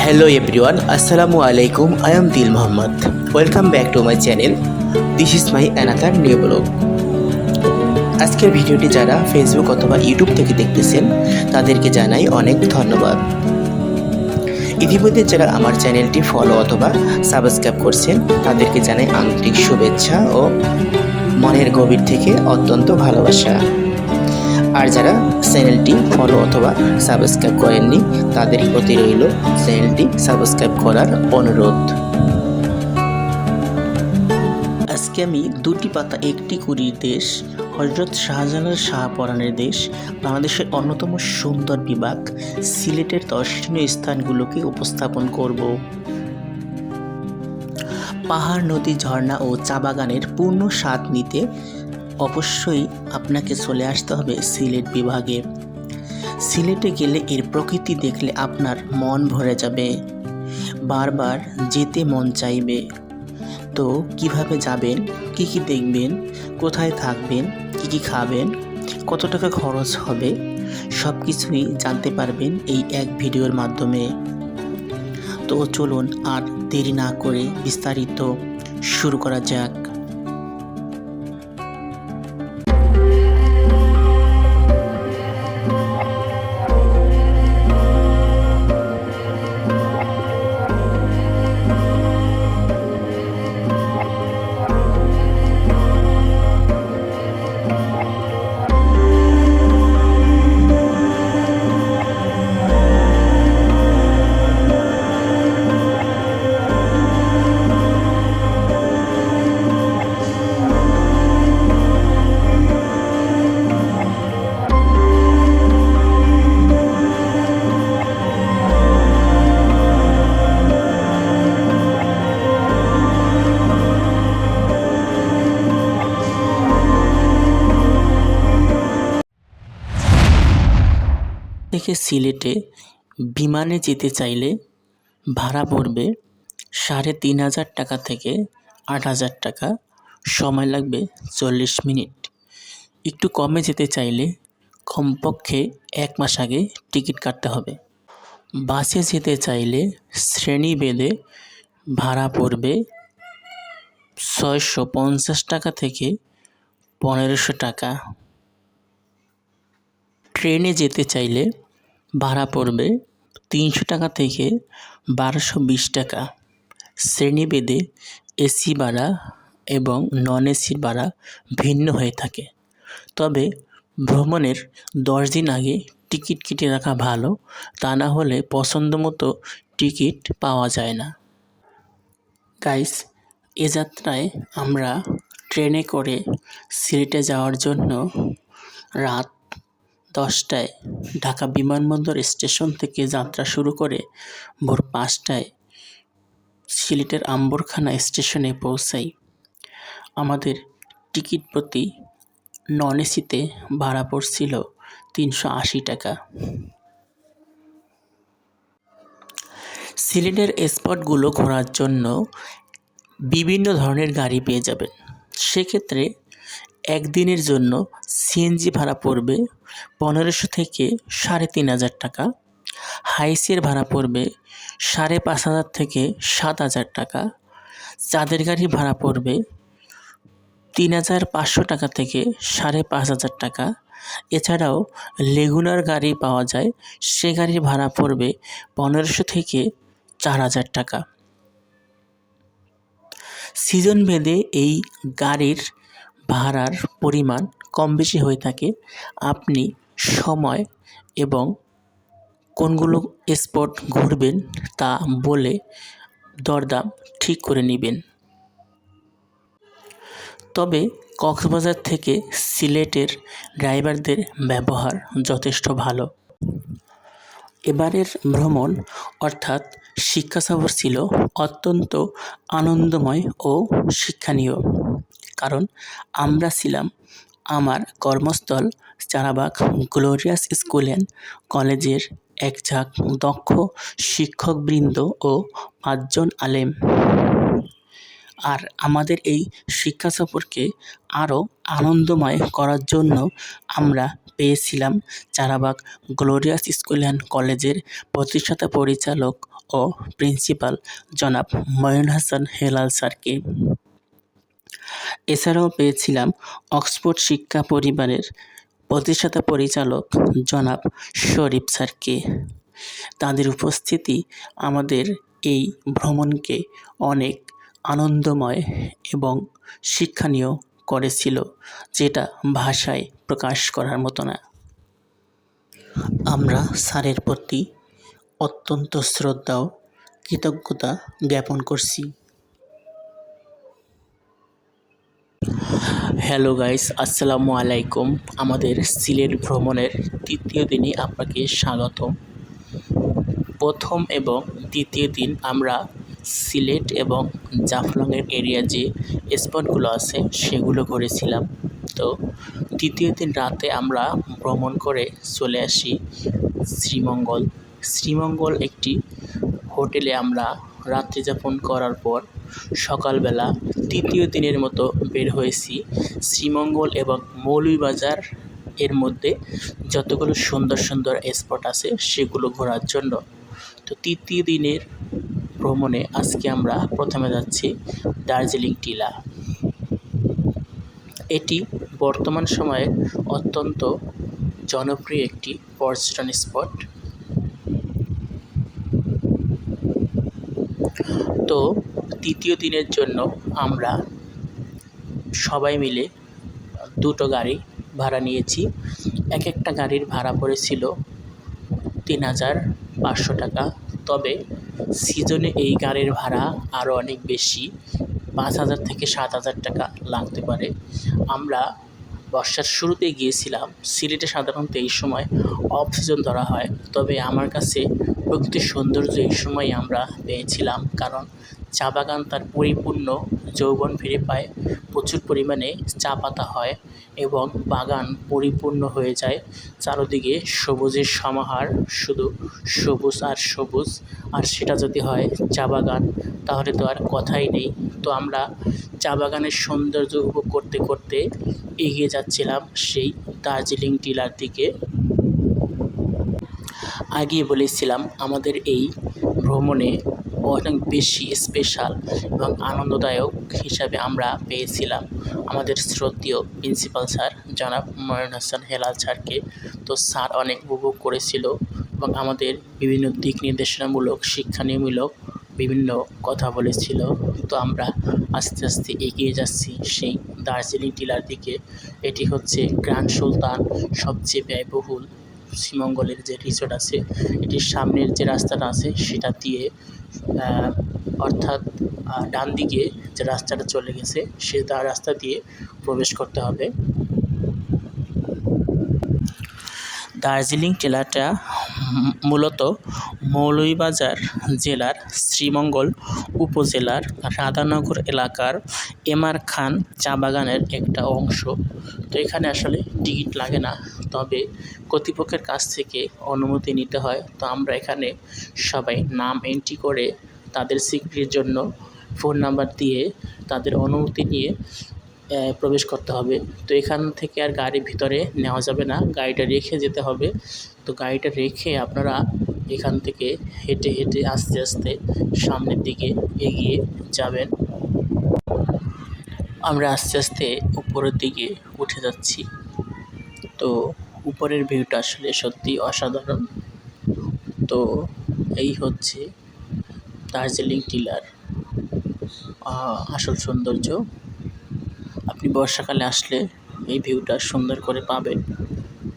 Hello everyone, Assalamu alaikum. I am Dil Muhammad. Welcome back to my channel. This is my another new blog. আজকের ভিডিওটি যারা Facebook অথবা YouTube থেকে দেখতেছেন তাদেরকে জানাই অনেক ধন্যবাদ। ইতিমধ্যে যারা আমার চ্যানেলটি ফলো অথবা সাবস্ক্রাইব করছেন তাদেরকে জানাই আন্তরিক শুভেচ্ছা ও মনের গভীর থেকে অত্যন্ত ভালোবাসা। আর যারা চ্যানেলটি ফলো অথবা সাবস্ক্রাইব করেননি তাদের প্রতি রইল চ্যানেলটি সাবস্ক্রাইব করার অনুরোধ। আজকে আমি দুটি পাতা একটি কুড়ির দেশ হযরত শাহজালাল শাহপরাণের দেশ বাংলাদেশের অন্যতম সুন্দর বিভাগ সিলেটের দর্শনীয় স্থানগুলোকে উপস্থাপন করব। পাহাড়, নদী, ঝর্ণা ও চা বাগানের পূর্ণ স্বাদ নিতে অবশ্যই আপনাকে চলে আসতে হবে সিলেট বিভাগে। সিলেটে গেলে এর প্রকৃতি দেখলে আপনার মন ভরে যাবে, বারবার যেতে মন চাইবে। তো কিভাবে যাবেন, কি কি দেখবেন, কোথায় থাকবেন, কি খাবেন, কত টাকা খরচ হবে, সব কিছুই জানতে পারবেন এই এক ভিডিওর মাধ্যমে। তো চলুন আর দেরি না করে বিস্তারিত শুরু করা যাক। থেকে সিলেটে বিমানে যেতে চাইলে ভাড়া পড়বে ৩,৫০০ টাকা থেকে ৮,০০০ টাকা, সময় লাগবে ৪০ মিনিট। একটু কমে যেতে চাইলে কমপক্ষে ১ মাস আগে টিকিট কাটতে হবে। বাসে যেতে চাইলে শ্রেণীভেদে ভাড়া পড়বে ৬৫০ টাকা থেকে ১৫০০ টাকা। ট্রেনে যেতে চাইলে ভাড়া পড়বে ৩০০ টাকা থেকে ১২২০ টাকা। শ্রেণীভেদে এসি ভাড়া এবং নন এসির ভাড়া ভিন্ন হয়ে থাকে। তবে ভ্রমণের ১০ দিন আগে টিকিট কেটে রাখা ভালো, তা না হলে পছন্দ মতো টিকিট পাওয়া যায় না। গাইস, এ যাত্রায় আমরা ট্রেনে করে সিলেটে যাওয়ার জন্য রাত ১০টায় ঢাকা বিমানবন্দর স্টেশন থেকে যাত্রা শুরু করে ভোর ৫টায় সিলেটের আম্বরখানা স্টেশনে পৌঁছাই। আমাদের টিকিট প্রতি নন এসিতে ভাড়া পড়ছিল ৩৮০ টাকা। সিলেটের স্পটগুলো ঘোরার জন্য বিভিন্ন ধরনের গাড়ি পেয়ে যাবেন। সেক্ষেত্রে একদিনের জন্য সিএনজি ভাড়া পড়বে ১৫০০ থেকে ৩,৫০০ টাকা, হাইসের ভাড়া পড়বে ৫,৫০০ থেকে ৭,০০০ টাকা, চাঁদের গাড়ি ভাড়া পড়বে ৩,৫০০ টাকা থেকে ৫,৫০০ টাকা। এছাড়াও লেগুনার গাড়ি পাওয়া যায়, সে গাড়ির ভাড়া পড়বে ১৫০০ থেকে ৪,০০০ টাকা। সিজন ভেদে এই গাড়ির ভাড়ার পরিমাণ কম বেশি হয়ে থাকে। আপনি সময় এবং কোনগুলো স্পট ঘুরবেন তা বলে দরদাম ঠিক করে নেবেন। তবে কক্সবাজার থেকে সিলেটের ড্রাইভারদের ব্যবহার যথেষ্ট ভালো। এবারের ভ্রমণ অর্থাৎ শিক্ষা সফর ছিল অত্যন্ত আনন্দময় ও শিক্ষণীয়, কারণ আমরা ছিলাম আমার কর্মস্থল চারাবাগ গ্লোরিয়াস স্কুল অ্যান্ড কলেজের একঝাঁক দক্ষ শিক্ষকবৃন্দ ও ৫ জন আলেম। আর আমাদের এই শিক্ষা সফরকে আরও আনন্দময় করার জন্য আমরা পেয়েছিলাম চারাবাগ গ্লোরিয়াস স্কুল অ্যান্ড কলেজের প্রতিষ্ঠাতা পরিচালক ও প্রিন্সিপাল জনাব মঈন হাসান হেলাল স্যারকে। এছাড়াও পেয়েছিলাম অক্সফোর্ড শিক্ষা পরিবারের প্রতিষ্ঠাতা পরিচালক জনাব শরীফ স্যারকে। তাদের উপস্থিতি আমাদের এই ভ্রমণকে অনেক আনন্দময় এবং শিক্ষণীয় করেছিল, যেটা ভাষায় প্রকাশ করার মতো না। আমরা স্যারের প্রতি অত্যন্ত শ্রদ্ধা ও কৃতজ্ঞতা জ্ঞাপন করছি। হ্যালো গাইস, আসসালামু আলাইকুম। আমাদের সিলেট ভ্রমণের তৃতীয় দিনে আপনাকে স্বাগতম। প্রথম এবং দ্বিতীয় দিন আমরা সিলেট এবং জাফলংয়ের এরিয়া যে স্পটগুলো আছে সেগুলো ঘুরেছিলাম। তো তৃতীয় দিন রাতে আমরা ভ্রমণ করে চলে আসি শ্রীমঙ্গল। শ্রীমঙ্গল একটি হোটেলে আমরা রাত্রি যাপন করার পর সকালবেলা তৃতীয় দিনের মতো বের হয়েছি শ্রীমঙ্গল এবং মৌলভীবাজার এর মধ্যে যতগুলো সুন্দর সুন্দর স্পট আছে সেগুলো ঘোরার জন্য। তো তৃতীয় দিনের ভ্রমণে আজকে আমরা প্রথমে যাচ্ছি দার্জিলিং টিলা। এটি বর্তমান সময়ে অত্যন্ত জনপ্রিয় একটি পর্যটন স্পট। তো তৃতীয় দিনের জন্য আমরা সবাই মিলে দুটো গাড়ি ভাড়া নিয়েছি। এক একটা গাড়ির ভাড়া পড়েছিল ৩,৫০০ টাকা। তবে সিজনে এই গাড়ির ভাড়া আরও অনেক বেশি, ৫,০০০ থেকে ৭,০০০ টাকা লাগতে পারে। আমরা বর্ষার শুরুতে গিয়েছিলাম। সিলেটে সাধারণত এই সময় অফ সিজন ধরা হয়, তবে আমার কাছে প্রকৃতির সৌন্দর্য এই সময় আমরা পেয়েছিলাম, কারণ চা বাগান তার পরিপূর্ণ যৌবন ফিরে পায়, প্রচুর পরিমাণে চা পাতা হয় এবং বাগান পরিপূর্ণ হয়ে যায়। চারদিকে সবুজের সমাহার, শুধু সবুজ আর সবুজ। আর সেটা যদি হয় চা বাগান, তাহলে তো আর কথাই নেই। তো আমরা চা বাগানের সৌন্দর্য উপভোগ করতে করতে এগিয়ে যাচ্ছিলাম সেই দার্জিলিং টিলার দিকে। আগিয়ে বলেছিলাম আমাদের এই ভ্রমণে অনেক বেশি স্পেশাল এবং আনন্দদায়ক হিসাবে আমরা পেয়েছিলাম আমাদের শ্রদ্ধেয় প্রিন্সিপাল স্যার জনাব মঈন হাসান হেলাল স্যারকে। তো স্যার অনেক উপভোগ করেছিল এবং আমাদের বিভিন্ন দিক নির্দেশনামূলক, শিক্ষানীয়মূলক বিভিন্ন কথা বলেছিল। তো আমরা আস্তে আস্তে এগিয়ে যাচ্ছি সেই দার্জিলিং টিলার দিকে। এটি হচ্ছে গ্র্যান্ড সুলতান, সবচেয়ে ব্যয়বহুল শ্রীমঙ্গলের যে রিসোর্ট আছে, এটির সামনের যে রাস্তাটা আছে সেটা দিয়ে অর্থাৎ ডান দিকে যে রাস্তাটা চলে গেছে সে রাস্তা দিয়ে প্রবেশ করতে হবে। দার্জিলিং টিলাটা মূলত মৌলভীবাজার জেলার শ্রীমঙ্গল উপজেলার রাধানগর এলাকার এমআর খান চা বাগানের একটা অংশ। তো এখানে আসলে টিকিট লাগে না, তবে কর্তৃপক্ষের কাছ থেকে অনুমতি নিতে হয়। তো আমরা এখানে সবাই নাম এন্ট্রি করে তাদের সিকিউরিটির জন্য ফোন নাম্বার দিয়ে তাদের অনুমতি নিয়ে প্রবেশ করতে হবে। তো এখান থেকে আর গাড়ি ভিতরে নেওয়া যাবে না, গাড়িটা রেখে যেতে হবে। তো গাড়িটা রেখে আপনারা এখান থেকে হেঁটে হেঁটে আস্তে আস্তে সামনের দিকে এগিয়ে যাবেন। আমরা আস্তে আস্তে উপরের দিকে উঠে যাচ্ছি। তো উপরের ভিউটা আসলে সত্যি অসাধারণ। তো এই হচ্ছে দার্জিলিং টিলার আসল সৌন্দর্য। আপনি বর্ষাকালে আসলে এই ভিউটা সুন্দর করে পাবেন,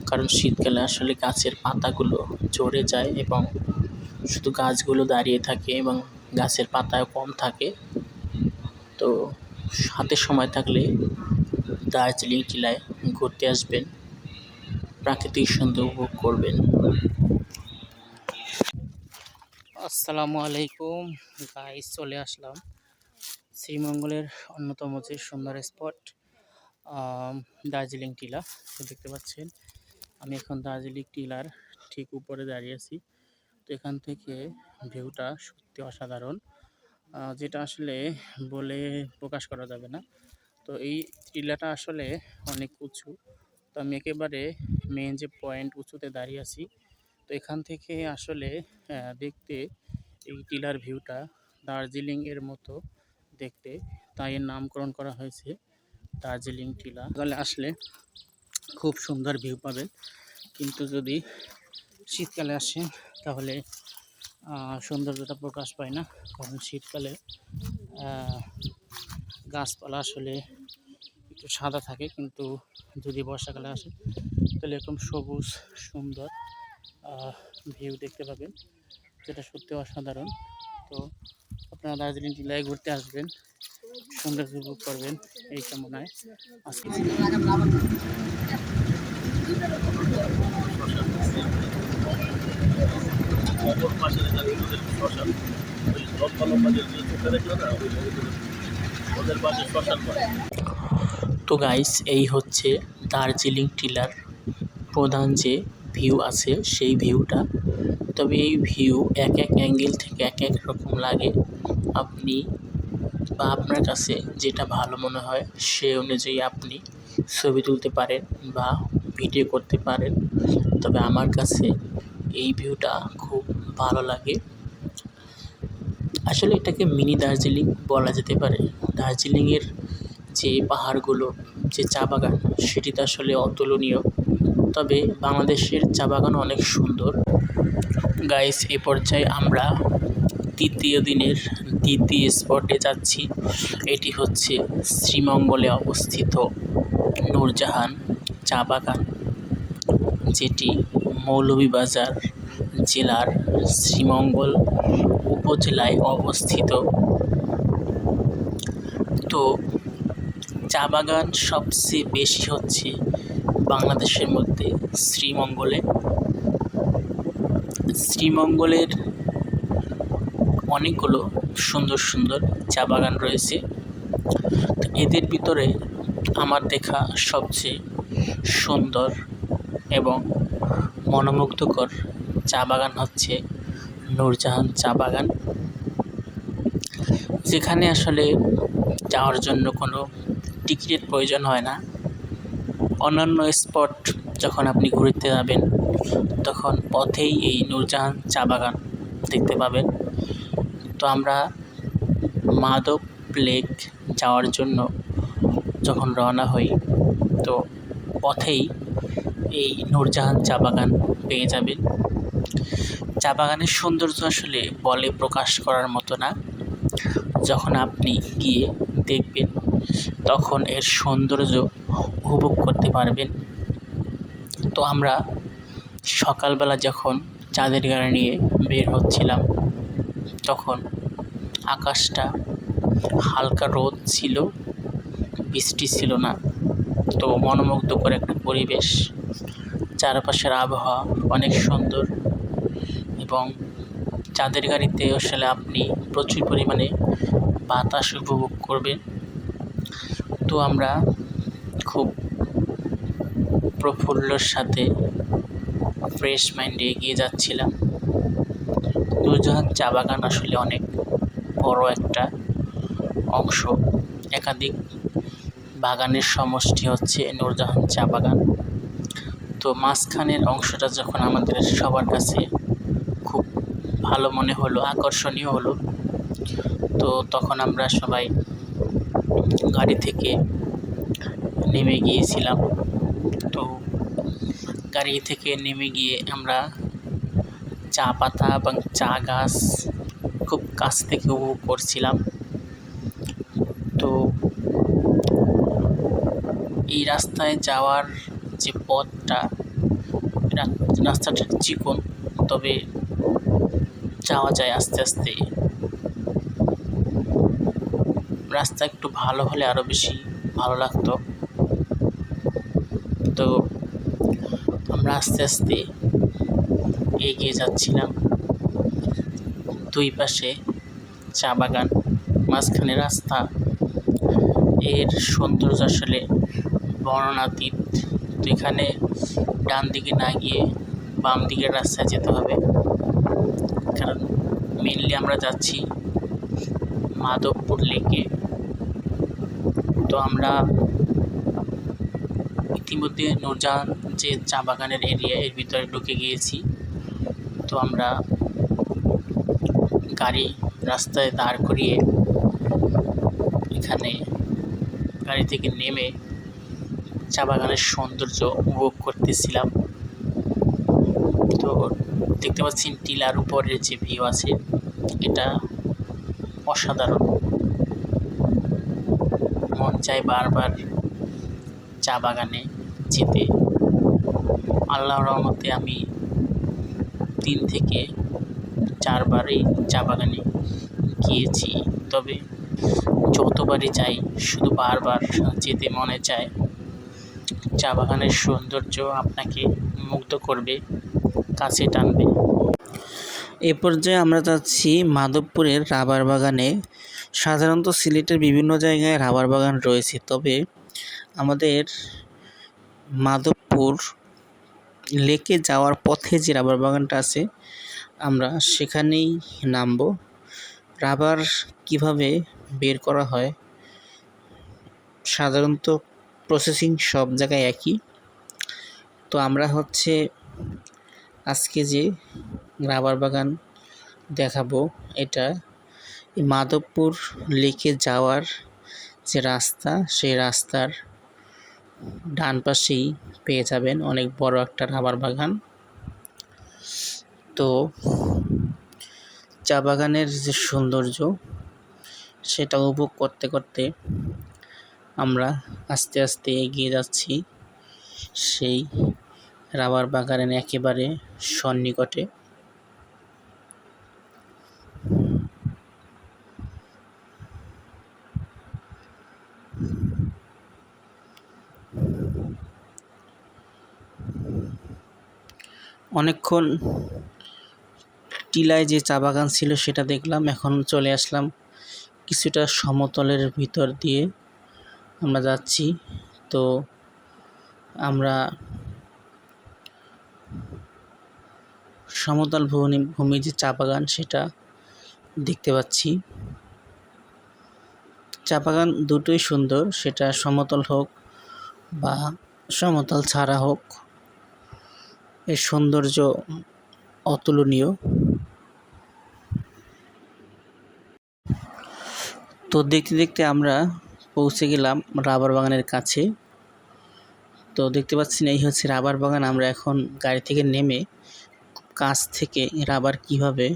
কারণ শীতকালে আসলে গাছের পাতাগুলো ঝরে যায় এবং শুধু গাছগুলো দাঁড়িয়ে থাকে এবং গাছের পাতাও কম থাকে। তো হাতে সময় থাকলে দার্জিলিং টিলায় ঘুরতে আসবেন, প্রাকৃতিক সৌন্দর্য উপভোগ করবেন। আসসালামু আলাইকুম গাইস, চলে আসলাম শ্রীমঙ্গলের অন্যতম যে সুন্দর স্পট দার্জিলিং টিলা। দেখতে পাচ্ছেন আমি এখন দার্জিলিং টিলার ঠিক উপরে দাঁড়িয়ে আছি। তো এখান থেকে ভিউটা সত্যি অসাধারণ। যেটা আসলে বলে প্রকাশ করা যাবে না। তো এই টিলাটা আসলে অনেক উঁচু। তো আমি একেবারে মেইন যে পয়েন্ট উঁচুতে দাঁড়িয়ে আছি। তো এখান থেকে আসলে দেখতে এই টিলার ভিউটা দার্জিলিং এর মতো দেখতে, তাই এর নামকরণ করা হয়েছে দার্জিলিং টিলা। তাহলে আসলে খুব সুন্দর ভিউ পাবেন, কিন্তু যদি শীতকালে আসেন তাহলে সৌন্দর্যটা প্রকাশ পায় না, কারণ শীতকালে গাছপালা আসলে একটু সাদা থাকে, কিন্তু যদি বর্ষাকালে আসে তাহলে এরকম সবুজ সুন্দর ভিউ দেখতে পাবেন, যেটা সত্যি অসাধারণ। তো আপনারা দার্জিলিং জেলায় ঘুরতে আসবেন, সুন্দর উপভোগ করবেন এই কামনায় আজকে। তো গাইস, এই হচ্ছে দার্জিলিং টিলার প্রধান যে ভিউ আছে সেই ভিউটা। তবে এই ভিউ এক এক অ্যাঙ্গেল থেকে এক এক রকম লাগে। আপনি বা আপনার কাছে যেটা ভালো মনে হয় সে অনুযায়ী আপনি ছবি তুলতে পারেন বা ভিডিও করতে পারেন। তবে আমার কাছে এই ভিউটা খুব ভালো লাগে। আসলে এটাকে মিনি দার্জিলিং বলা যেতে পারে। দার্জিলিংয়ের যে পাহাড়গুলো, যে চা বাগান, সেটি তো আসলে অতুলনীয়। তবে বাংলাদেশের চা বাগান অনেক সুন্দর। গাইস, এ পর্যায়ে আমরা তৃতীয় দিনের দ্বিতীয় স্পটে যাচ্ছি। এটি হচ্ছে শ্রীমঙ্গলে অবস্থিত নূরজাহান চা বাগান, যেটি মৌলভীবাজার জেলার শ্রীমঙ্গল উপজেলায় অবস্থিত। তো চা বাগান সবচেয়ে বেশি হচ্ছে বাংলাদেশের মধ্যে শ্রীমঙ্গলে। শ্রীমঙ্গলের অনেকগুলো সুন্দর সুন্দর চা বাগান রয়েছে। তো এদের ভিতরে আমার দেখা সবচেয়ে সুন্দর এবং মনোমুগ্ধকর চা বাগান হচ্ছে নূরজাহান চা বাগান, যেখানে আসলে যাওয়ার জন্য কোনো টিকিটের প্রয়োজন হয় না। অন্যান্য স্পট যখন আপনি ঘুরতে যাবেন তখন পথেই এই নূরজাহান চা বাগান দেখতে পাবেন। তো আমরা মাদক লেক যাওয়ার জন্য যখন রওনা হই, তো পথেই এই নূরজাহান চা বাগান পেয়ে যাবেন। চা বাগানের সৌন্দর্য আসলে বলে প্রকাশ করার মতো না। যখন আপনি গিয়ে দেখবেন তখন এর সৌন্দর্য উপভোগ করতে পারবেন। তো আমরা সকালবেলা যখন চাঁদের গাড়ি নিয়ে বের হচ্ছিলাম, তখন আকাশটা হালকা রোদ ছিল, বৃষ্টি ছিল না। তো মনোমুগ্ধকর একটা পরিবেশ, চারপাশের আবহাওয়া অনেক সুন্দর, এবং চাঁদের গাড়িতে আসলে আপনি প্রচুর পরিমাণে বাতাস উপভোগ করবেন। তো আমরা খুব প্রফুল্লর সাথে ফ্রেশ মাইন্ডে এগিয়ে যাচ্ছিলাম। নূরজাহান চা বাগান আসলে অনেক বড় একটা অংশ, একাধিক বাগানের সমষ্টি হচ্ছে নূরজাহান চা বাগান। তো মাঝখানের অংশটা যখন আমাদের সবার কাছে খুব ভালো মনে হলো, আকর্ষণীয় হলো, তো তখন আমরা সবাই গাড়ি থেকে নেমে গিয়েছিলাম। তো গাড়ি থেকে নেমে গিয়ে আমরা চা পাতা এবং চা গাছ খুব কাছ থেকে উপভোগ করছিলাম। তো এই রাস্তায় যাওয়ার যে পথটা, রাস্তাটা চিকন, তবে যাওয়া যায় আস্তে আস্তে। রাস্তা একটু ভালো হলে আরও বেশি ভালো লাগতো। তো আমরা আস্তে আস্তে এগিয়ে যাচ্ছিলাম। দুই পাশে চা বাগান, মাঝখানে রাস্তা। এর সৌন্দর্য আসলে বর্ণনাতীত। তো এখানে ডান দিকে না গিয়ে বাম দিকের রাস্তায় যেতে হবে, কারণ মেনলি আমরা যাচ্ছি মাধবপুর লেকে। তো আমরা ইতিমধ্যে নূরজাহান যে চা বাগানের এরিয়া এর ভিতরে ঢুকে গিয়েছি। তো আমরা গাড়ি রাস্তায় দাঁড় করিয়ে এখানে গাড়ি থেকে নেমে চা বাগানের সৌন্দর্য উপভোগ করতেছিলাম। তো দেখতে পাচ্ছেন টিলার উপরের যে ভিউ আছে এটা অসাধারণ, মন চায় বারবার চা বাগানে যেতে। আল্লাহর রহমতে আমি 3 থেকে 4 বার এই চা বাগানে গিয়েছি। তবে যতবারই যাই শুধু বারবার যেতে মনে চায়। চা বাগানের সৌন্দর্য আপনাকে মুগ্ধ করবে, কাছে টানবে। এ পর্যায়ে আমরা যাচ্ছি মাধবপুরের রাবার বাগানে। সাধারণত সিলেটের বিভিন্ন জায়গায় রাবার বাগান রয়েছে, তবে আমাদের মাধবপুর লেকে যাওয়ার পথে যে রাবার বাগানটা আছে আমরা সেখানেই নামব। রাবার কিভাবে বের করা হয়, সাধারণত প্রসেসিং সব জায়গায় একই। তো আমরা আজকে যে রাবার বাগান দেখাবো এটা মাধবপুর লেকে যাওয়ার যে রাস্তা, সেই রাস্তার ডান পাশেই পেয়ে যাবেন অনেক বড় একটা রাবার বাগান। তো চা বাগানের যে সৌন্দর্য সেটা উপভোগ করতে করতে আমরা আস্তে আস্তে এগিয়ে যাচ্ছি সেই রাবার বাগানের একেবারে সন্নিকটে। অনেকক্ষণ টিলায় যে চা বাগান ছিল সেটা দেখলাম, এখন চলে আসলাম কিছুটা সমতলের ভিতর দিয়ে আমরা যাচ্ছি। তো আমরা সমতল ভূমি যে চা বাগান সেটা দেখতে পাচ্ছি। চা বাগান দুটোই সুন্দর, সেটা সমতল হোক বা সমতল ছাড়া হোক, এর সৌন্দর্য অতুলনীয়। তো দেখতে দেখতে আমরা পৌঁছে গেলাম রাবার বাগানের কাছে। তো দেখতে পাচ্ছেন এই হচ্ছে রাবার বাগান। আমরা এখন গাড়ি থেকে নেমে কাছ থেকে রাবার কিভাবে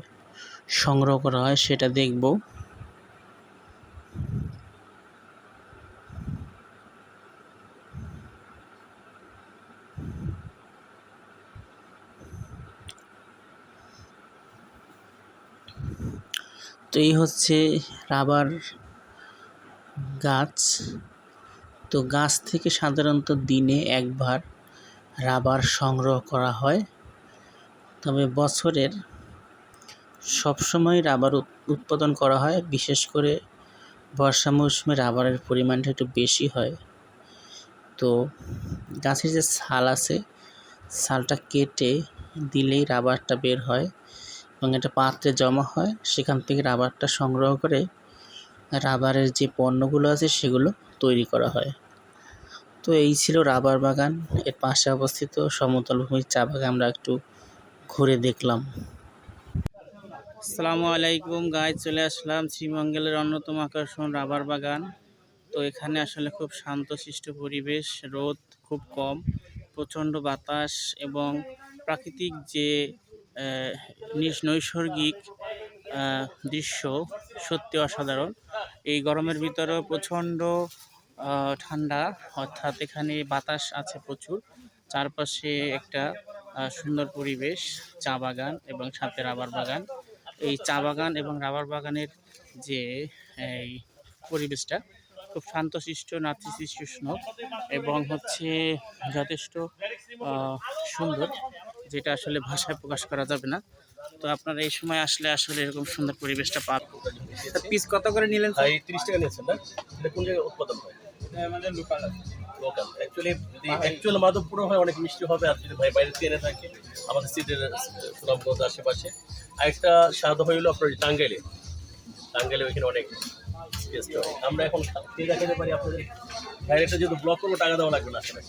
সংগ্রহ করা হয় সেটা দেখব। তো এই হচ্ছে রাবার গাছ। তো গাছ থেকে সাধারণত দিনে একবার রাবার সংগ্রহ করা হয়, তবে বছরের সবসময় রাবার উৎপাদন করা হয়। বিশেষ করে বর্ষা মৌসুমে রাবারের পরিমাণটা একটু বেশি হয়। তো গাছের যে ছাল আছে, ছালটা কেটে দিলেই রাবারটা বের হয় এবং এটা পাত্রে জমা হয়। সেখান থেকে রাবারটা সংগ্রহ করে রাবারের যে পণ্যগুলো আছে সেগুলো তৈরি করা হয়। তো এই ছিল রাবার বাগান। এর পাশে অবস্থিত সমতল ভূমির চা বাগান আমরা একটু ঘুরে দেখলাম। আসসালামু আলাইকুম গাইজ, চলে আসলাম শ্রীমঙ্গলের অন্যতম আকর্ষণ রাবার বাগান। তো এখানে আসলে খুব শান্তশিষ্ট পরিবেশ, রোদ খুব কম, প্রচণ্ড বাতাস এবং প্রাকৃতিক যে নৈসর্গিক দৃশ্য সত্যি অসাধারণ। এই গরমের ভিতরেও প্রচণ্ড ঠান্ডা, অর্থাৎ এখানে বাতাস আছে প্রচুর। চারপাশে একটা সুন্দর পরিবেশ, চা বাগান এবং সাথে রাবার বাগান। এই চা বাগান এবং রাবার বাগানের যে এই পরিবেশটা খুব শান্তশিষ্ট, নাতিশীতোষ্ণ এবং যথেষ্ট সুন্দর, যেটা আসলে ভাষায় প্রকাশ করা যাবে না। তো আপনারা এই সময় আসলে এরকম সুন্দর পরিবেশটা পাবেন। পিস কত করে নিলেন? 30 টাকা নিয়েছেন না? এটা কোন জায়গায় উৎপাদন হয়? আমাদের লোকাল অ্যাকচুয়ালি যদি অ্যাকচুয়াল মাধবপুর হয় অনেক মিষ্টি হবে, আর যদি ভাই বাইরে থেকে এনে থাকে আমাদের সিটের সুনামগঞ্জ আশেপাশে। আরেকটা স্বাদ হইল আপনার টাঙ্গাইলে টাঙ্গাইলে ওইখানে অনেক টেস্ট হয়। আমরা এখন খেয়ে দেখাতে পারি আপনাদের। ভাইয়ের একটা যেহেতু ব্লক করবো, টাকা দেওয়া লাগবে না আসলে,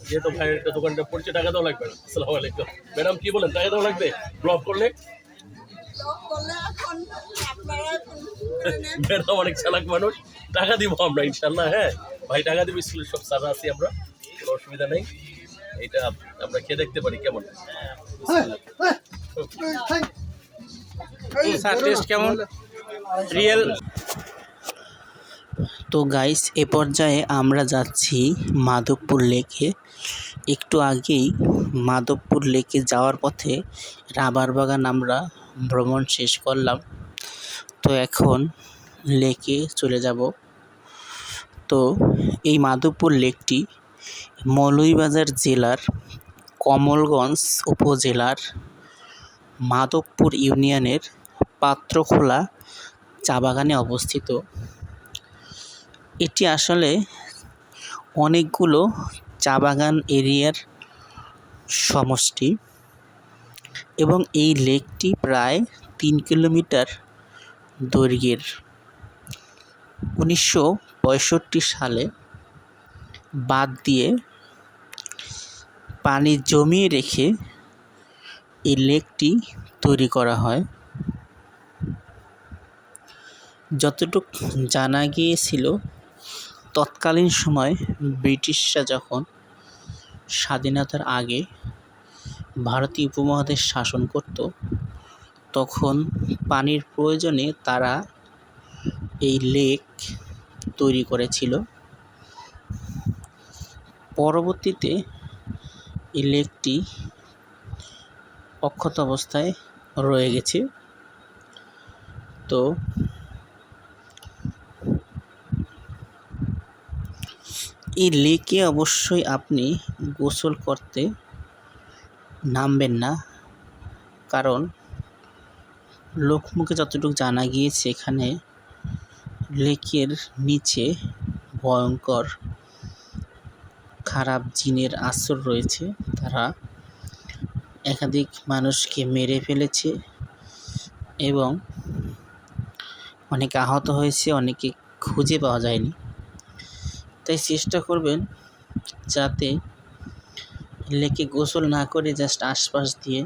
যেহেতু ভাইয়ের একটা দোকানটা পড়ছে, টাকা দেওয়া লাগবে না। আসসালামু আলাইকুম ম্যাডাম, কি বলেন, টাকা দেওয়া লাগবে ব্লক করলে? ম্যাডাম অনেক চালাক মানুষ, টাকা দিব আমরা ইনশাল্লাহ। হ্যাঁ ভাই, টাকা দিব, স্কুলের সব স্যাররা আছি আমরা, কোনো অসুবিধা নেই। এটা আমরা খেয়ে দেখতে পারি কেমন। স্যার টেস্ট কেমন রিয়েল? তো গাইস, এ পর্যায়ে আমরা যাচ্ছি মাধবপুর লেকে। একটু আগেই মাধবপুর লেকে যাওয়ার পথে রাবার বাগান আমরা ভ্রমণ শেষ করলাম। তো এখন লেকে চলে যাব। তো এই মাধবপুর লেকটি মৌলভীবাজার জেলার কমলগঞ্জ উপজেলার মাধবপুর ইউনিয়নের পাত্রখোলা চা বাগানে অবস্থিত। এটি আসলে অনেকগুলো চা বাগান এরিয়ার সমষ্টি এবং এই লেকটি প্রায় 3 কিলোমিটার দৈর্ঘ্যের। 1965 সালে বাঁধ দিয়ে পানি জমিয়ে রেখে এই লেকটি তৈরি করা হয়। যতটুকু জানা গিয়েছিল, তৎকালীন সময় ব্রিটিশরা যখন স্বাধীনতার আগে ভারতীয় উপমহাদেশ শাসন করত, তখন পানির প্রয়োজনে তারা এই লেক তৈরি করেছিল। পরবর্তীতে এই লেকটি অক্ষত অবস্থায় রয়ে গেছে। তো এই লেকে অবশ্যই আপনি গোসল করতে নামবেন না, কারণ লোকমুখে যতটুকু জানা গিয়েছে, এখানে লেকের নিচে ভয়ঙ্কর খারাপ জিনের আশ্রয় রয়েছে। তারা একাধিক মানুষকে মেরে ফেলেছে এবং অনেকে আহত হয়েছে, অনেকে খুঁজে পাওয়া যায়নি। তাই চেষ্টা করবেন যাতে লেকে গোসল না করে জাস্ট আশপাশ দিয়ে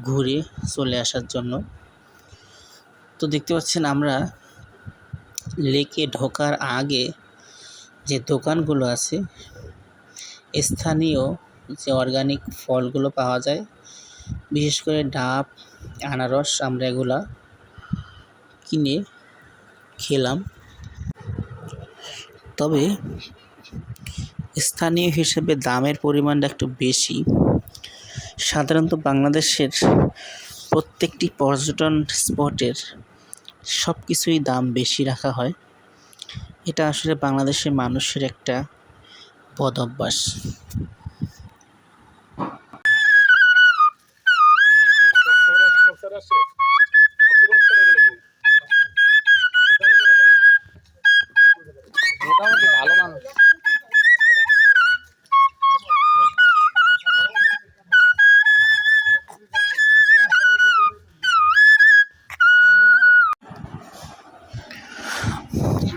ঘুরে চলে আসার জন্য। তো দেখতে পাচ্ছেন, আমরা লেকে ঢোকার আগে যে দোকানগুলো আছে, স্থানীয় যে অর্গানিক ফলগুলো পাওয়া যায়, বিশেষ করে ডাব, আনারস, আমরা এগুলা কিনে খেলাম। তবে স্থানীয় হিসেবে দামের পরিমাণটা একটু বেশি। সাধারণত বাংলাদেশের প্রত্যেকটি পর্যটন স্পটের সব কিছুই দাম বেশি রাখা হয়। এটা আসলে বাংলাদেশের মানুষের একটা বদ অভ্যাস। মোটামুটি ভালো মানুষ।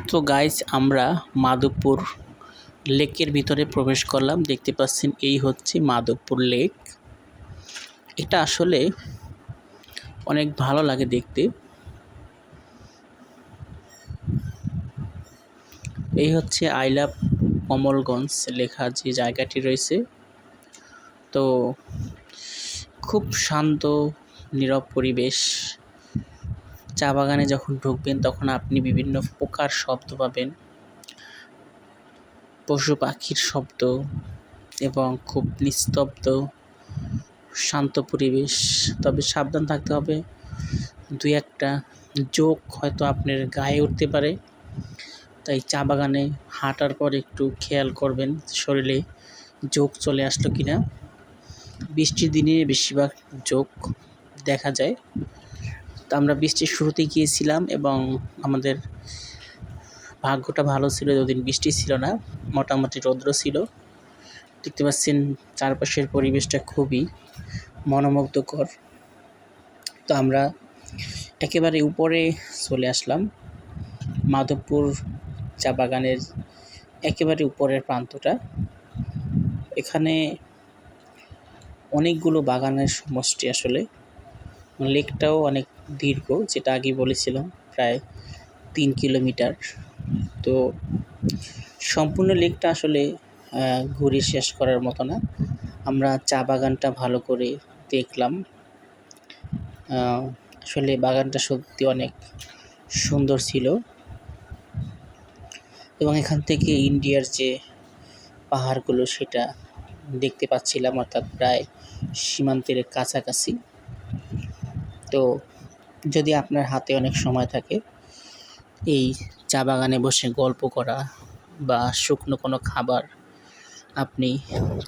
তো গাইজ, আমরা মাধবপুর লেকের ভিতরে প্রবেশ করলাম। দেখতে পাচ্ছেন, এই হচ্ছে মাধবপুর লেক। এটা আসলে অনেক ভালো লাগে দেখতে। এই হচ্ছে আই লাভ কমলগঞ্জ লেখা যে জায়গাটি রয়েছে। তো খুব শান্ত নীরব পরিবেশ। চা বাগানে যখন ঢুকবেন, তখন আপনি বিভিন্ন পোকার শব্দ পাবেন, পশু পাখির শব্দ, এবং খুব নিস্তব্ধ শান্ত পরিবেশ। তবে সাবধান থাকতে হবে, 2-1টা জোক হয়তো আপনার গায়ে উঠতে পারে। তাই চা বাগানে হাঁটার পর একটু খেয়াল করবেন শরীরে জোক চলে আসলো কিনা। বৃষ্টির দিনে বেশিরভাগ জোক দেখা যায়। তো আমরা বৃষ্টির শুরুতে গিয়েছিলাম এবং আমাদের ভাগ্যটা ভালো ছিল, ওদিন বৃষ্টি ছিল না, মোটামুটি রৌদ্র ছিল। দেখতে পাচ্ছেন চারপাশের পরিবেশটা খুবই মনোমুগ্ধকর। তো আমরা একেবারে উপরে চলে আসলাম, মাধবপুর চা বাগানের একেবারে উপরের প্রান্তটা। এখানে অনেকগুলো বাগানের সমষ্টি আসলে। লেকটাও অনেক দীর্ঘ, যেটা আগে বলেছিলাম, প্রায় 3 কিলোমিটার। তো সম্পূর্ণ লেকটা আসলে ঘুরে শেষ করার মতো না। আমরা চা বাগানটা ভালো করে দেখলাম। আসলে বাগানটা সত্যি অনেক সুন্দর ছিল, এবং এখান থেকে ইন্ডিয়ার যে পাহাড়গুলো সেটা দেখতে পাচ্ছিলাম, অর্থাৎ প্রায় সীমান্তের কাছাকাছি। তো যদি আপনার হাতে অনেক সময় থাকে, এই চা বাগানে বসে গল্প করা বা শুকনো কোনো খাবার আপনি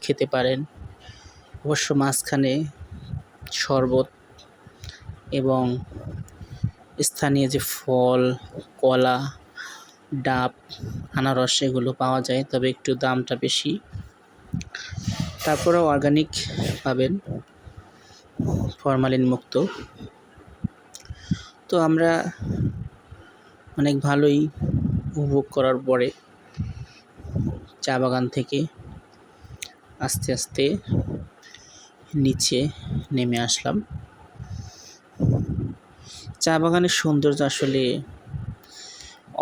খেতে পারেন। অবশ্য মাঝখানে শরবত এবং স্থানীয় যে ফল, কলা, ডাব, আনারস এগুলো পাওয়া যায়, তবে একটু দামটা বেশি। তারপরেও অর্গানিক পাবেন, ফরমালিন মুক্ত। তো আমরা অনেক ভালোই উপভোগ করার পরে চা বাগান থেকে আস্তে আস্তে নিচে নেমে আসলাম। চা বাগানের সৌন্দর্য আসলে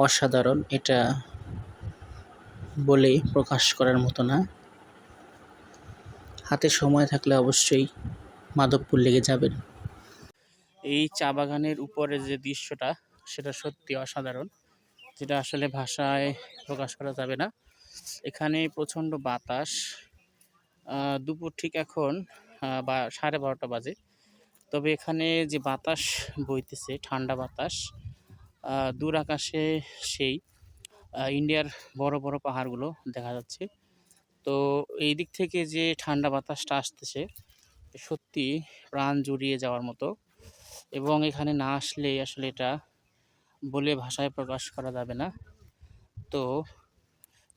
অসাধারণ, এটা বলে প্রকাশ করার মতো না। হাতে সময় থাকলে অবশ্যই মাধবপুর লেগে যাবেন। এই চা বাগানের উপরে যে দৃশ্যটা, সেটা সত্যি অসাধারণ, যেটা আসলে ভাষায় প্রকাশ করা যাবে না। এখানে প্রচণ্ড বাতাস। দুপুর ঠিক এখন বা 12:30 বাজে। তবে এখানে যে বাতাস বইতেছে, ঠান্ডা বাতাস, দূর আকাশে সেই ইন্ডিয়ার বড় বড় পাহাড়গুলো দেখা যাচ্ছে। তো এই দিক থেকে যে ঠান্ডা বাতাসটা আসতেছে, সত্যি প্রাণ জুড়িয়ে যাওয়ার মতো। এবং এখানে না আসলে আসলে এটা বলে ভাষায় প্রকাশ করা যাবে না। তো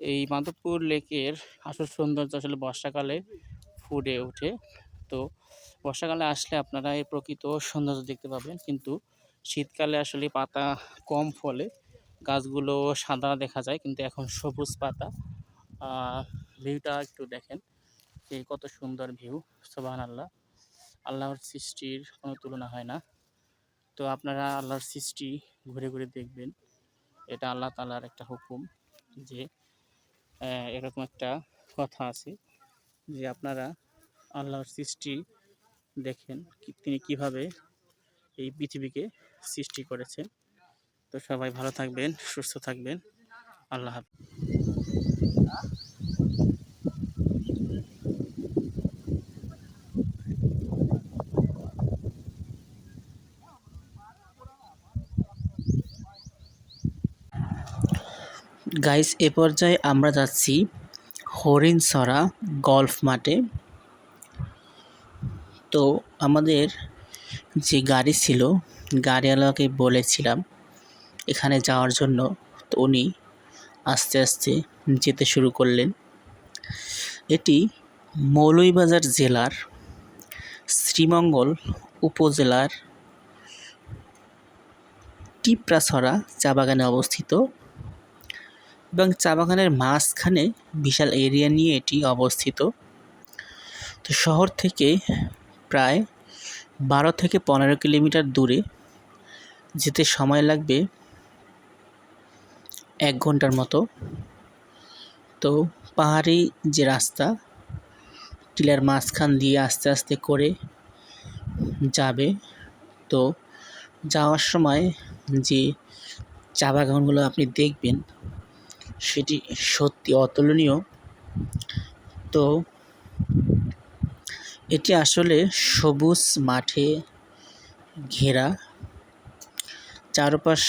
এই মাধবপুর লেকের আসল সৌন্দর্য আসলে বর্ষাকালে ফুটে ওঠে। তো বর্ষাকালে আসলে আপনারা এই প্রকৃত সৌন্দর্য দেখতে পাবেন, কিন্তু শীতকালে আসলে পাতা কম ফলে গাছগুলো সাদা দেখা যায়, কিন্তু এখন সবুজ পাতা। ভিউটা একটু দেখেন যে কত সুন্দর ভিউ। সুবহানাল্লাহ, আল্লাহর সৃষ্টির কোনো তুলনা হয় না। তো আপনারা আল্লাহর সৃষ্টি ঘুরে ঘুরে দেখবেন, এটা আল্লাহ তাআলার একটা হুকুম। যে এরকম একটা কথা আছে যে আপনারা আল্লাহর সৃষ্টি দেখেন, তিনি কিভাবে এই পৃথিবীকে সৃষ্টি করেছেন। তো সবাই ভালো থাকবেন, সুস্থ থাকবেন। আল্লাহ হাফেজ। গাইস, এ পর্যায়ে আমরা যাচ্ছি হরিণছড়া গলফ মাঠে। তো আমাদের যে গাড়ি ছিল, গাড়িওয়ালাকে বলেছিলাম এখানে যাওয়ার জন্য। তো উনি আস্তে আস্তে যেতে শুরু করলেন। এটি মৌলভীবাজার জেলার শ্রীমঙ্গল উপজেলার টিপরাছড়া চা বাগানে অবস্থিত, এবং চা বাগানের মাঝখানে বিশাল এরিয়া নিয়ে এটি অবস্থিত। তো শহর থেকে প্রায় 12 থেকে 15 কিলোমিটার দূরে, যেতে সময় লাগবে 1 ঘন্টার মতো। তো পাহাড়ি যে রাস্তা, টিলার মাঝখান দিয়ে আস্তে আস্তে করে যাবে। তো যাওয়ার সময় যে চা বাগানগুলো আপনি দেখবেন, সেটি সত্যি অতুলনীয়। তো এটি আসলে সবুজ মাঠে ঘেরা, চারপাশ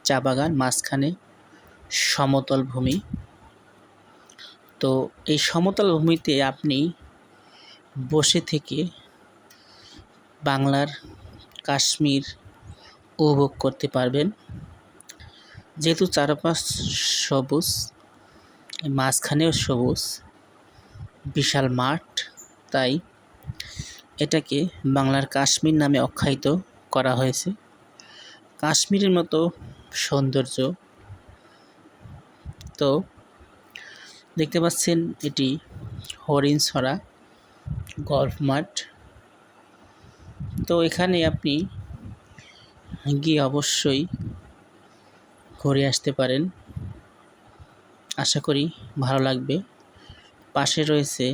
চা বাগান, মাঝখানে সমতল ভূমি। তো এই সমতল ভূমিতে আপনি বসে থেকে বাংলার কাশ্মীর উপভোগ করতে পারবেন। যেহেতু চারপাশ সবুজ, মাঝখানেও সবুজ, বিশাল মাঠ, তাই এটাকে বাংলার কাশ্মীর নামে আখ্যায়িত করা হয়েছে। কাশ্মীরের মতো সৌন্দর্য। তো দেখতে পাচ্ছেন এটি হরিণছড়া গল্ফ মাঠ। তো এখানে আপনি গিয়ে অবশ্যই ঘুরে আসতে পারেন, আশা করি ভালো লাগবে। পাশে রয়েছে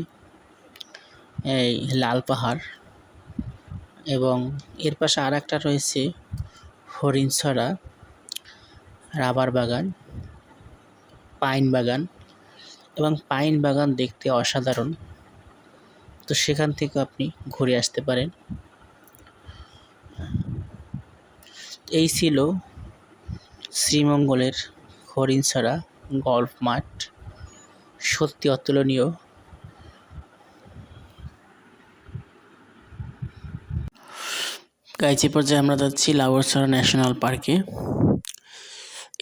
এই লাল পাহাড় এবং এর পাশে আর একটা রয়েছে হরিণছড়া রাবার বাগান, পাইন বাগান, এবং পাইন বাগান দেখতে অসাধারণ। তো সেখান থেকে আপনি ঘুরে আসতে পারেন। এই ছিল শ্রীমঙ্গলের হরিণছড়া গল্ফ মাঠ, সত্যি অতুলনীয়। গাইজ, এ পর্যায়ে আমরা যাচ্ছি লাউয়াছড়া ন্যাশনাল পার্কে।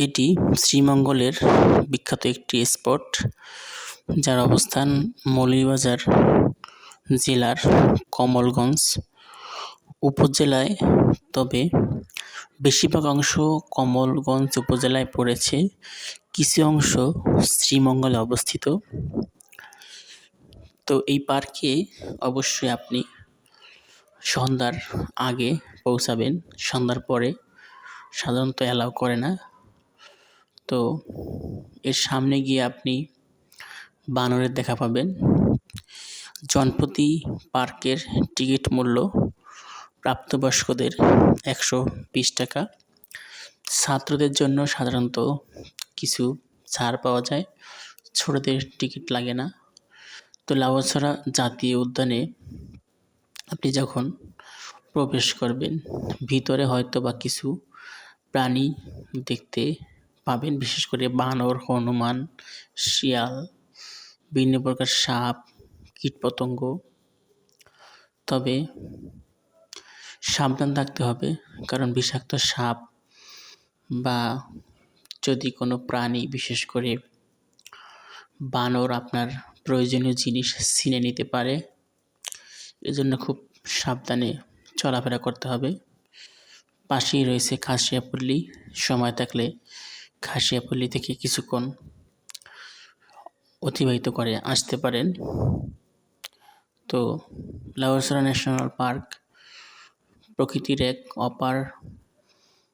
এটি শ্রীমঙ্গলের বিখ্যাত একটি স্পট, যার অবস্থান মৌলভীবাজার জেলার কমলগঞ্জ উপজেলায়। তবে বেশিরভাগ অংশ কমলগঞ্জ উপজেলায় পড়েছে, কিছু অংশ শ্রীমঙ্গলে অবস্থিত। তো এই পার্কে অবশ্যই আপনি সন্ধ্যার আগে পৌঁছাবেন, সন্ধ্যার পরে সাধারণত অ্যালাউ করে না। তো এর সামনে গিয়ে আপনি বানরের দেখা পাবেন। জনপ্রতি পার্কের টিকিট মূল্য প্রাপ্তবয়স্কদের 120 টাকা, ছাত্রদের জন্য সাধারণত কিছু ছাড় পাওয়া যায়, ছোটদের টিকিট লাগে না। তো লাউয়াছড়া জাতীয় উদ্যানে আপনি যখন প্রবেশ করবেন, ভিতরে হয়তো বা কিছু প্রাণী দেখতে পাবেন, বিশেষ করে বানর, হনুমান, শিয়াল, বিভিন্ন প্রকার সাপ, কীটপতঙ্গ। তবে সাবধান থাকতে হবে, কারণ বিষাক্ত সাপ বা যদি কোনো প্রাণী, বিশেষ করে বানর, আপনার প্রয়োজনীয় জিনিস ছিনে নিতে পারে। এজন্য খুব সাবধানে চলাফেরা করতে হবে। পাশেই রয়েছে খাসিয়াপল্লী, সময় থাকলে খাসিয়াপল্লী থেকে কিছুক্ষণ অতিবাহিত করে আসতে পারেন। তো লাউয়াছড়া ন্যাশনাল পার্ক প্রকৃতির এক অপার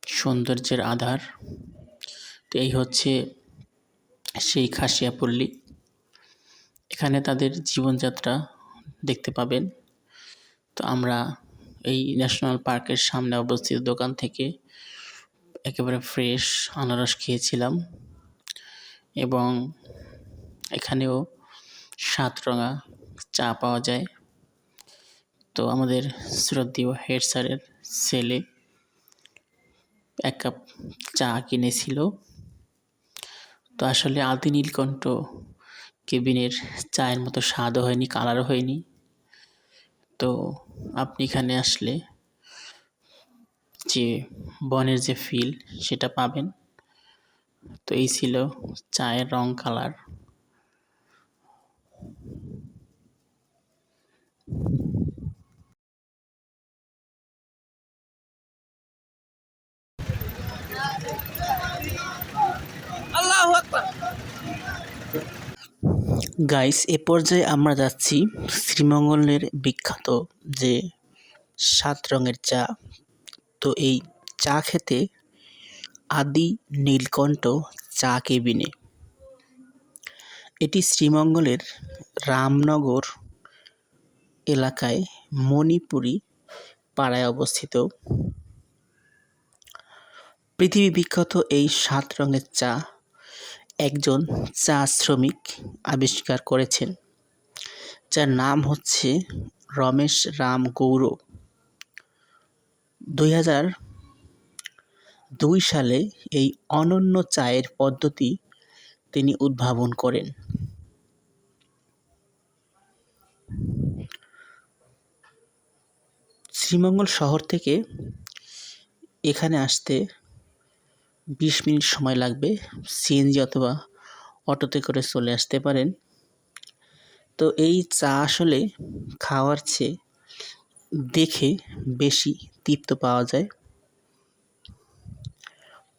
সৌন্দর্যের আধার। তো এই হচ্ছে সেই খাসিয়াপল্লী। এখানে তাদের জীবনযাত্রা দেখতে পাবেন। তো আমরা এই ন্যাশনাল পার্কের সামনে অবস্থিত দোকান থেকে একেবারে ফ্রেশ আনারস খেয়েছিলাম এবং এখানেও 7 রঙা চা পাওয়া যায়। তো আমাদের শ্রদ্ধেয় হেড স্যারের ছেলে 1 কাপ চা কিনেছিল। তো আসলে আদি নীলকণ্ঠ কেবিনের চায়ের মতো স্বাদও হয়নি, কালারও হয়নি। তো আপনি এখানে আসলে যে বনের যে ফিল সেটা পাবেন। তো এই ছিল চায়ের রং, কালার। গাইস, এ পর্যায়ে আমরা যাচ্ছি শ্রীমঙ্গলের বিখ্যাত যে 7 রঙের চা। তো এই চা খেতে আদি নীলকণ্ঠ চা কেবিনে। এটি শ্রীমঙ্গলের রামনগর এলাকায় মণিপুরি পাড়ায় অবস্থিত। পৃথিবী বিখ্যাত এই 7 রঙের চা একজন চা শ্রমিক আবিষ্কার করেছেন, যার নাম হচ্ছে রমেশ রাম গৌর। 2002 সালে এই অনন্য চায়ের পদ্ধতি তিনি উদ্ভাবন করেন। শ্রীমঙ্গল শহর থেকে এখানে আসতে 20 মিনিট সময় লাগবে। সিএনজি অথবা অটোতে করে চলে আসতে পারেন। তো এই চা আসলে খাওয়ার চেয়ে দেখে বেশি তৃপ্ত পাওয়া যায়।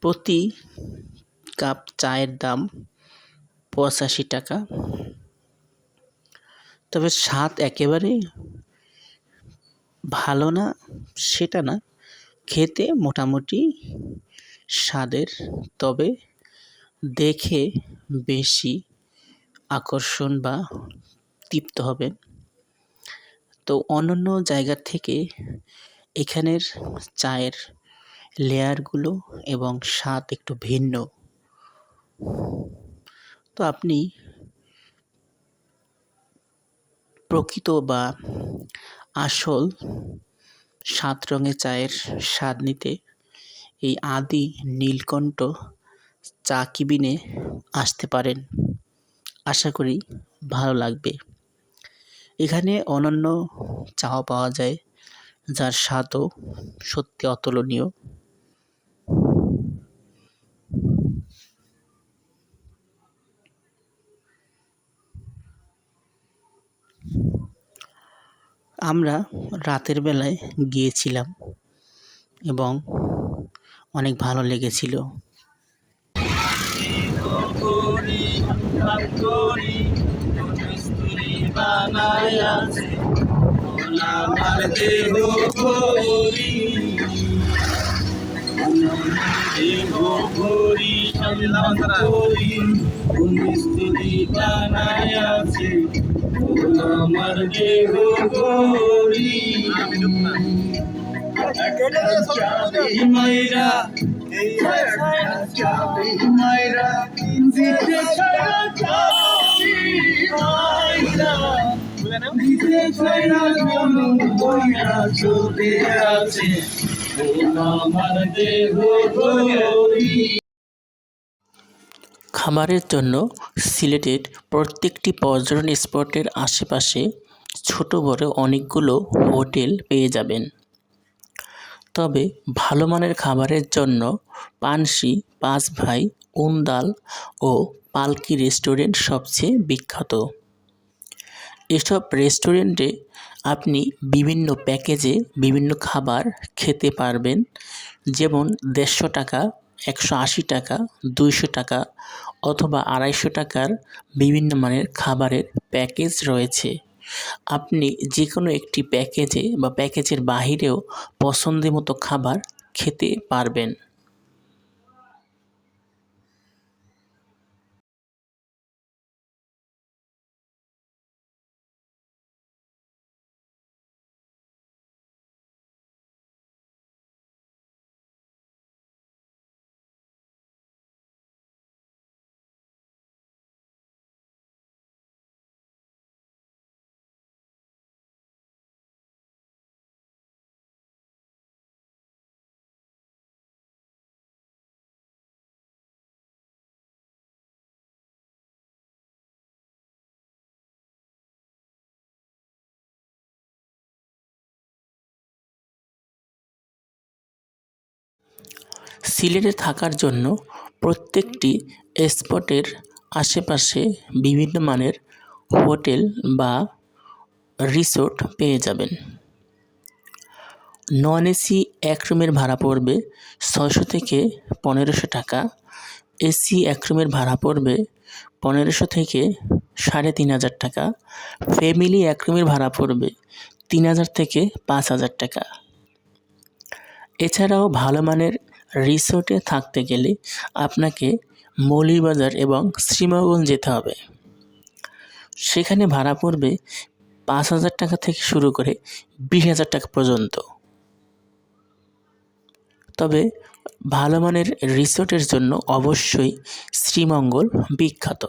প্রতি কাপ চায়ের দাম 85 টাকা। তবে স্বাদ একেবারে ভালো না সেটা না, খেতে মোটামুটি স্বাদের, তবে দেখে বেশি আকর্ষণ বা তৃপ্ত হবেন। তো অন্যান্য জায়গার থেকে এখানের চায়ের লেয়ারগুলো এবং স্বাদ একটু ভিন্ন। তো আপনি প্রকৃত বা আসল 7 রঙের চায়ের স্বাদ নিতে এই আদি নীলকণ্ঠ চা কেবিনে আসতে পারেন। আশা করি ভালো লাগবে। এখানে অনন্য চাও পাওয়া যায়, যার স্বাদও সত্যি অতুলনীয়। আমরা রাতের বেলায় গিয়েছিলাম এবং অনেক ভালো লেগেছিল। খাবারের জন্য সিলেটের প্রত্যেকটি পর্যটন স্পটের আশেপাশে ছোট বড় অনেকগুলো হোটেল পেয়ে যাবেন। তবে ভালো মানের খাবারের জন্য পানশি, পাঁচ ভাই, উন্দাল ও পালকি রেস্টুরেন্ট সবচেয়ে বিখ্যাত। এসব রেস্টুরেন্টে আপনি বিভিন্ন প্যাকেজে বিভিন্ন খাবার খেতে পারবেন, যেমন 150 টাকা, 180 টাকা, 200 টাকা অথবা 250 টাকার বিভিন্ন মানের খাবারের প্যাকেজ রয়েছে। আপনি যে কোনো একটি প্যাকেজে বা প্যাকেজের বাহিরেও পছন্দের মতো খাবার খেতে পারবেন। সিলেটে থাকার জন্য প্রত্যেকটি স্পটের আশেপাশে বিভিন্ন মানের হোটেল বা রিসোর্ট পেয়ে যাবেন। নন এসি এক রুমের ভাড়া পড়বে 600 থেকে 1500 টাকা, এসি এক রুমের ভাড়া পড়বে 1500 থেকে 3500 টাকা, ফ্যামিলি এক রুমের ভাড়া পড়বে 3000 থেকে 5000 টাকা। এছাড়াও ভালো মানের রিসোর্টে থাকতে গেলে আপনাকে মৌলভীবাজার এবং শ্রীমঙ্গল যেতে হবে। সেখানে ভাড়া পড়বে 5000 টাকা থেকে শুরু করে 20,000 টাকা পর্যন্ত। তবে ভালো মানের রিসোর্টের জন্য অবশ্যই শ্রীমঙ্গল বিখ্যাত।